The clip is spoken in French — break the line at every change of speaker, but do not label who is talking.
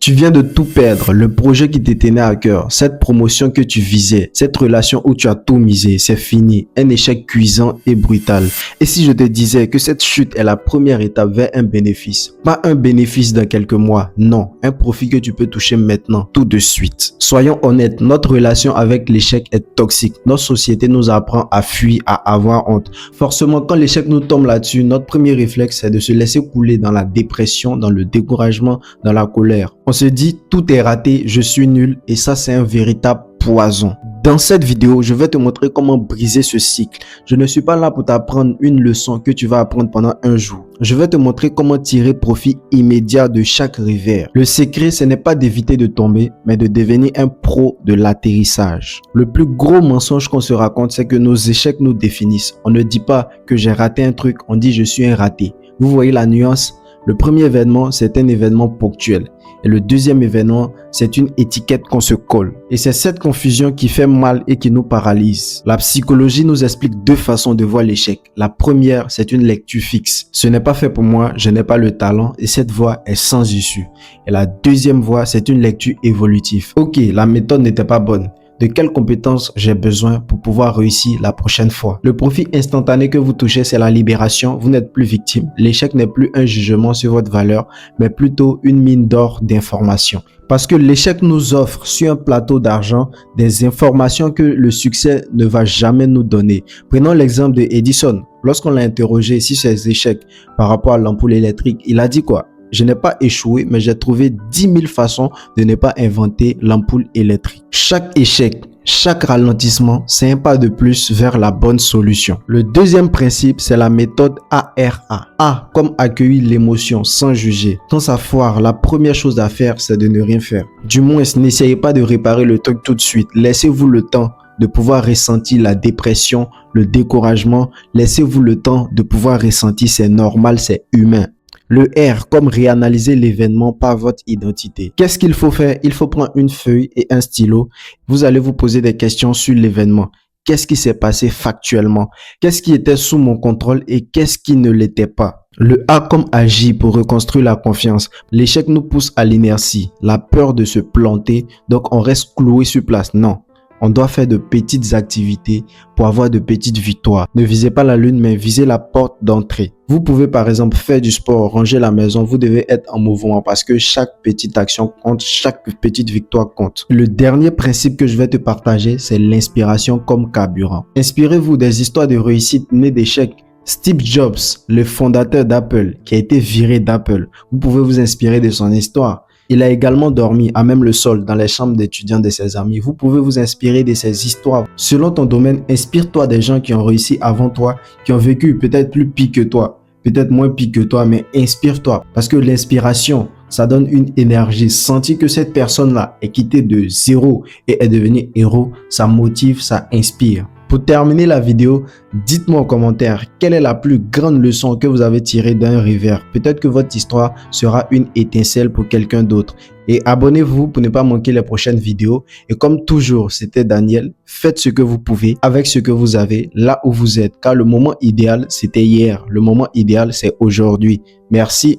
Tu viens de tout perdre, le projet qui te tenait à cœur, cette promotion que tu visais, cette relation où tu as tout misé, c'est fini, un échec cuisant et brutal. Et si je te disais que cette chute est la première étape vers un bénéfice, pas un bénéfice dans quelques mois, non, un profit que tu peux toucher maintenant, tout de suite. Soyons honnêtes, notre relation avec l'échec est toxique. Notre société nous apprend à fuir, à avoir honte. Forcément, quand l'échec nous tombe là-dessus, notre premier réflexe c'est de se laisser couler dans la dépression, dans le découragement, dans la colère. On se dit tout est raté, je suis nul et ça c'est un véritable poison. Dans cette vidéo, je vais te montrer comment briser ce cycle. Je ne suis pas là pour t'apprendre une leçon que tu vas apprendre pendant un jour. Je vais te montrer comment tirer profit immédiat de chaque revers. Le secret, ce n'est pas d'éviter de tomber, mais de devenir un pro de l'atterrissage. Le plus gros mensonge qu'on se raconte, c'est que nos échecs nous définissent. On ne dit pas que j'ai raté un truc, on dit je suis un raté. Vous voyez la nuance? Le premier événement, c'est un événement ponctuel. Et le deuxième événement, c'est une étiquette qu'on se colle. Et c'est cette confusion qui fait mal et qui nous paralyse. La psychologie nous explique deux façons de voir l'échec. La première, c'est une lecture fixe. Ce n'est pas fait pour moi, je n'ai pas le talent et cette voie est sans issue. Et la deuxième voie, c'est une lecture évolutive. Ok, la méthode n'était pas bonne. De quelles compétences j'ai besoin pour pouvoir réussir la prochaine fois. Le profit instantané que vous touchez, c'est la libération. Vous n'êtes plus victime. L'échec n'est plus un jugement sur votre valeur, mais plutôt une mine d'or d'informations. Parce que l'échec nous offre sur un plateau d'argent des informations que le succès ne va jamais nous donner. Prenons l'exemple de Edison. Lorsqu'on l'a interrogé sur ses échecs par rapport à l'ampoule électrique, il a dit quoi? Je n'ai pas échoué, mais j'ai trouvé 10 000 façons de ne pas inventer l'ampoule électrique. Chaque échec, chaque ralentissement, c'est un pas de plus vers la bonne solution. Le deuxième principe, c'est la méthode ARA. A comme accueillir l'émotion sans juger. Quand ça foire, la première chose à faire, c'est de ne rien faire. Du moins, n'essayez pas de réparer le truc tout de suite. Laissez-vous le temps de pouvoir ressentir la dépression, le découragement. Laissez-vous le temps de pouvoir ressentir, c'est normal, c'est humain. Le R comme réanalyser l'événement par votre identité. Qu'est-ce qu'il faut faire? Il faut prendre une feuille et un stylo. Vous allez vous poser des questions sur l'événement. Qu'est-ce qui s'est passé factuellement? Qu'est-ce qui était sous mon contrôle et qu'est-ce qui ne l'était pas? Le A comme agir pour reconstruire la confiance. L'échec nous pousse à l'inertie, la peur de se planter, donc on reste cloué sur place. Non. On doit faire de petites activités pour avoir de petites victoires. Ne visez pas la lune, mais visez la porte d'entrée. Vous pouvez par exemple faire du sport, ranger la maison. Vous devez être en mouvement parce que chaque petite action compte, chaque petite victoire compte. Le dernier principe que je vais te partager, c'est l'inspiration comme carburant. Inspirez-vous des histoires de réussite nées d'échecs. Steve Jobs, le fondateur d'Apple, qui a été viré d'Apple. Vous pouvez vous inspirer de son histoire. Il a également dormi à même le sol dans les chambres d'étudiants de ses amis. Vous pouvez vous inspirer de ces histoires. Selon ton domaine, inspire-toi des gens qui ont réussi avant toi, qui ont vécu peut-être plus pire que toi, peut-être moins pire que toi, mais inspire-toi. Parce que l'inspiration, ça donne une énergie. Sentir que cette personne-là est quittée de zéro et est devenue héros, ça motive, ça inspire. Pour terminer la vidéo, dites-moi en commentaire quelle est la plus grande leçon que vous avez tirée d'un revers. Peut-être que votre histoire sera une étincelle pour quelqu'un d'autre. Et abonnez-vous pour ne pas manquer les prochaines vidéos. Et comme toujours, c'était Daniel. Faites ce que vous pouvez avec ce que vous avez là où vous êtes. Car le moment idéal, c'était hier. Le moment idéal, c'est aujourd'hui. Merci.